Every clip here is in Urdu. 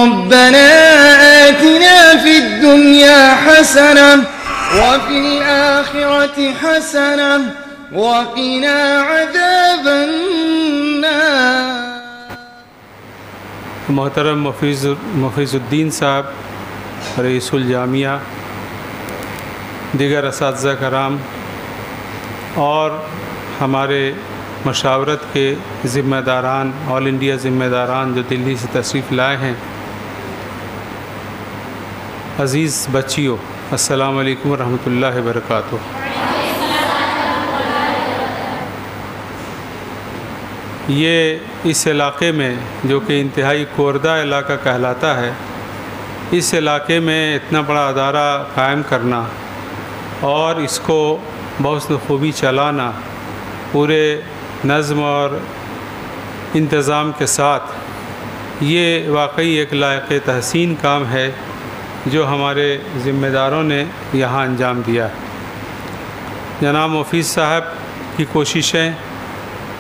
ربنا آتنا في الدنيا حسنة وفي الآخرة حسنة وقنا عذاب النار. محترم مفیض الدین صاحب، رئیس الجامعہ، دیگر اساتذہ کرام اور ہمارے مشاورت کے ذمہ داران، آل انڈیا ذمہ داران جو دلی سے تشریف لائے ہیں، عزیز بچیوں، السلام علیکم ورحمۃ اللہ وبرکاتہ. یہ اس علاقے میں جو کہ انتہائی کوردہ علاقہ کہلاتا ہے، اس علاقے میں اتنا بڑا ادارہ قائم کرنا اور اس کو بحسن خوبی چلانا پورے نظم اور انتظام کے ساتھ، یہ واقعی ایک لائق تحسین کام ہے جو ہمارے ذمہ داروں نے یہاں انجام دیا ہے. جناب مفیض صاحب کی کوششیں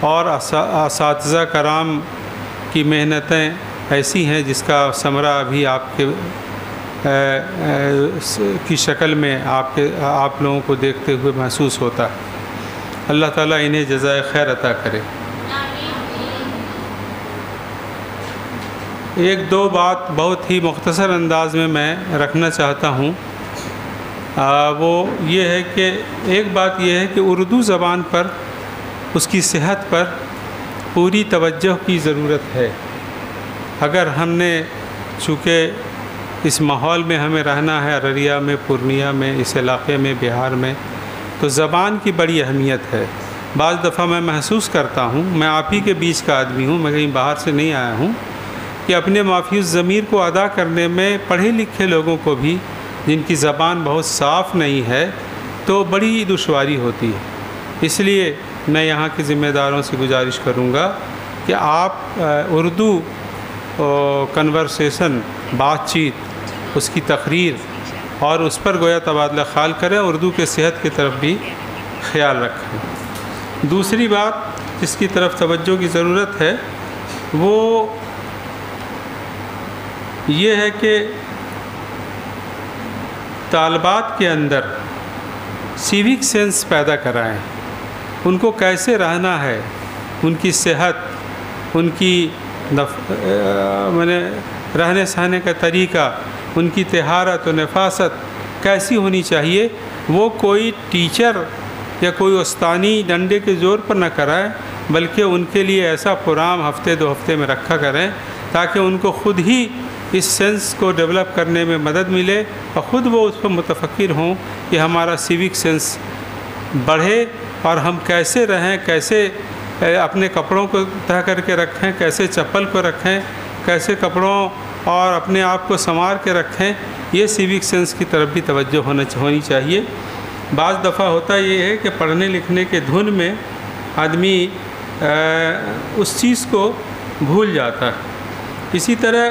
اور اساتذہ کرام کی محنتیں ایسی ہیں جس کا ثمرہ ابھی آپ کے کی شکل میں آپ لوگوں کو دیکھتے ہوئے محسوس ہوتا ہے. اللہ تعالیٰ انہیں جزائے خیر عطا کرے. ایک دو بات بہت ہی مختصر انداز میں رکھنا چاہتا ہوں. وہ یہ ہے کہ ایک بات یہ ہے کہ اردو زبان پر، اس کی صحت پر پوری توجہ کی ضرورت ہے. اگر ہم نے چونکہ اس ماحول میں ہمیں رہنا ہے، ارریہ میں، پورنیہ میں، اس علاقے میں، بہار میں، تو زبان کی بڑی اہمیت ہے. بعض دفعہ میں محسوس کرتا ہوں، میں آپ ہی کے بیچ کا آدمی ہوں، میں کہیں باہر سے نہیں آیا ہوں، کہ اپنے مافی الضمیر کو ادا کرنے میں پڑھے لکھے لوگوں کو بھی جن کی زبان بہت صاف نہیں ہے تو بڑی دشواری ہوتی ہے. اس لیے میں یہاں کے ذمہ داروں سے گزارش کروں گا کہ آپ اردو کنورسیشن، بات چیت، اس کی تقریر اور اس پر گویا تبادلہ خیال کریں، اردو کے صحت کی طرف بھی خیال رکھیں. دوسری بات جس کی طرف توجہ کی ضرورت ہے وہ یہ ہے کہ طالبات کے اندر سیوک سینس پیدا کرائیں. ان کو کیسے رہنا ہے، ان کی صحت، ان کی رہنے سہنے کا طریقہ، ان کی طہارت و نفاست کیسی ہونی چاہیے، وہ کوئی ٹیچر یا کوئی استانی ڈنڈے کے زور پر نہ کرائے، بلکہ ان کے لیے ایسا پروگرام ہفتے دو ہفتے میں رکھا کریں تاکہ ان کو خود ہی اس سینس کو ڈیولپ کرنے میں مدد ملے اور خود وہ اس پر متفکر ہوں کہ ہمارا سیوک سینس بڑھے اور ہم کیسے رہیں، کیسے اپنے کپڑوں کو طے کر کے رکھیں، کیسے چپل کو رکھیں، کیسے کپڑوں اور اپنے آپ کو سنوار کے رکھیں. یہ سیوک سینس کی طرف بھی توجہ ہونی چاہیے. بعض دفعہ ہوتا یہ ہے کہ پڑھنے لکھنے کے دھن میں آدمی اس چیز کو بھول جاتا ہے. اسی طرح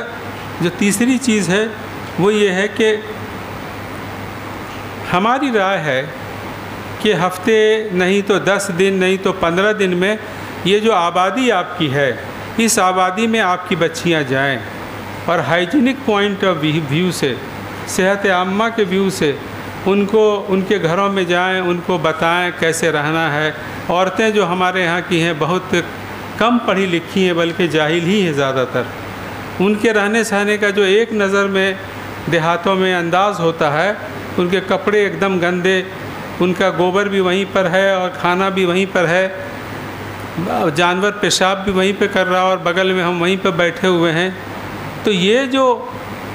جو تیسری چیز ہے وہ یہ ہے کہ ہماری رائے ہے کہ ہفتے نہیں تو 10 دن نہیں تو 15 دن میں یہ جو آبادی آپ کی ہے، اس آبادی میں آپ کی بچیاں جائیں اور ہائیجینک پوائنٹ آف ویو سے، صحت عامہ کے ویو سے ان کے گھروں میں جائیں، ان کو بتائیں کیسے رہنا ہے. عورتیں جو ہمارے یہاں کی ہیں بہت کم پڑھی لکھی ہیں، بلکہ جاہل ہی ہیں زیادہ تر. ان کے رہنے سہنے کا جو ایک نظر میں دیہاتوں میں انداز ہوتا ہے، ان کے کپڑے ایک دم گندے، ان کا گوبر بھی وہیں پر ہے اور کھانا بھی وہیں پر ہے، جانور پیشاب بھی وہیں پہ کر رہا اور بغل میں ہم وہیں پہ بیٹھے ہوئے ہیں. تو یہ جو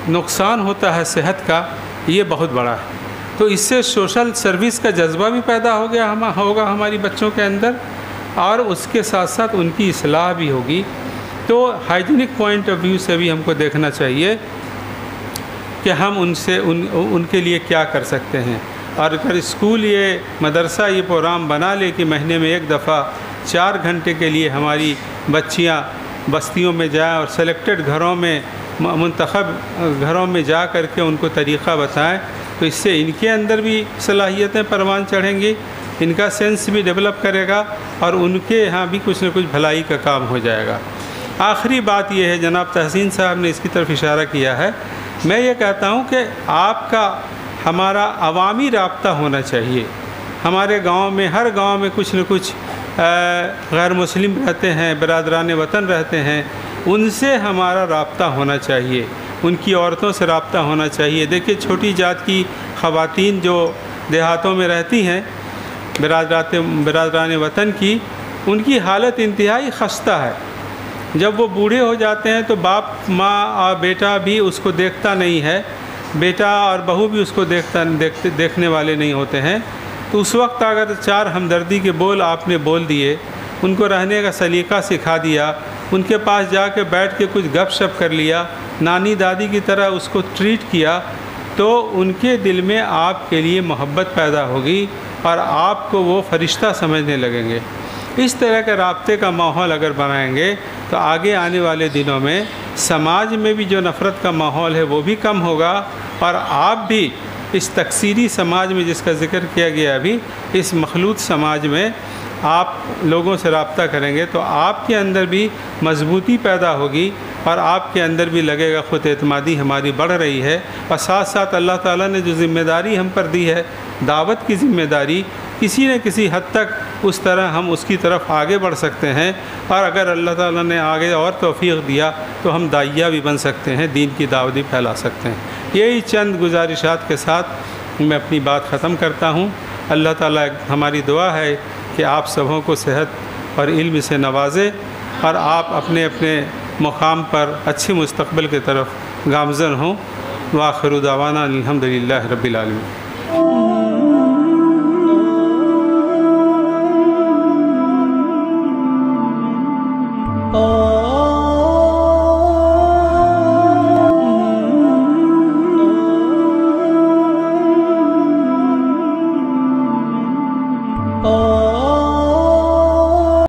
نقصان ہوتا ہے صحت کا، یہ بہت بڑا ہے. تو اس سے سوشل سروس کا جذبہ بھی پیدا ہوگا ہماری بچوں کے اندر، اور اس کے ساتھ ساتھ ان کی اصلاح بھی ہوگی. تو ہائیجینک پوائنٹ آف ویو سے بھی ہم کو دیکھنا چاہیے کہ ہم ان کے لیے کیا کر سکتے ہیں. اور اگر اسکول یہ مدرسہ یہ پروگرام بنا لے کہ مہینے میں ایک دفعہ 4 گھنٹے کے لیے ہماری بچیاں بستیوں میں جائیں اور سلیکٹڈ گھروں میں، منتخب گھروں میں جا کر کے ان کو طریقہ بتائیں، تو اس سے ان کے اندر بھی صلاحیتیں پروان چڑھیں گی، ان کا سینس بھی ڈیولپ کرے گا اور ان کے یہاں بھی کچھ نہ کچھ بھلائی کا کام ہو جائے گا. آخری بات یہ ہے، جناب تحسین صاحب نے اس کی طرف اشارہ کیا ہے، میں یہ کہتا ہوں کہ آپ کا ہمارا عوامی رابطہ ہونا چاہیے۔ ہمارے گاؤں میں، ہر گاؤں میں کچھ نہ کچھ غیر مسلم رہتے ہیں، برادران وطن رہتے ہیں، ان سے ہمارا رابطہ ہونا چاہیے، ان کی عورتوں سے رابطہ ہونا چاہیے۔ دیکھیے چھوٹی جات کی خواتین جو دیہاتوں میں رہتی ہیں، برادران وطن کی، ان کی حالت انتہائی خستہ ہے۔ جب وہ بوڑھے ہو جاتے ہیں تو باپ، ماں اور بیٹا بھی اس کو دیکھتا نہیں ہے، بیٹا اور بہو بھی اس کو دیکھنے والے نہیں ہوتے ہیں۔ تو اس وقت اگر 4 ہمدردی کے بول آپ نے بول دیے، ان کو رہنے کا سلیقہ سکھا دیا، ان کے پاس جا کے بیٹھ کے کچھ گپ شپ کر لیا، نانی دادی کی طرح اس کو ٹریٹ کیا، تو ان کے دل میں آپ کے لیے محبت پیدا ہوگی اور آپ کو وہ فرشتہ سمجھنے لگیں گے۔ اس طرح کے رابطے کا ماحول اگر بنائیں گے تو آگے آنے والے دنوں میں سماج میں بھی جو نفرت کا ماحول ہے وہ بھی کم ہوگا، اور آپ بھی اس تکثیری سماج میں جس کا ذکر کیا گیا ابھی، اس مخلوط سماج میں آپ لوگوں سے رابطہ کریں گے تو آپ کے اندر بھی مضبوطی پیدا ہوگی، اور آپ کے اندر بھی لگے گا خود اعتمادی ہماری بڑھ رہی ہے۔ اور ساتھ ساتھ اللہ تعالیٰ نے جو ذمہ داری ہم پر دی ہے، دعوت کی ذمہ داری، کسی نہ کسی حد تک اس طرح ہم اس کی طرف آگے بڑھ سکتے ہیں، اور اگر اللہ تعالیٰ نے آگے اور توفیق دیا تو ہم داعیہ بھی بن سکتے ہیں، دین کی دعوت بھی پھیلا سکتے ہیں۔ یہی چند گزارشات کے ساتھ میں اپنی بات ختم کرتا ہوں۔ اللہ تعالیٰ ہماری دعا ہے کہ آپ سبوں کو صحت اور علم سے نوازے، اور آپ اپنے اپنے مقام پر اچھے مستقبل کی طرف گامزن ہوں۔ وآخر دعوانا الحمدللہ رب العالمین۔ Oh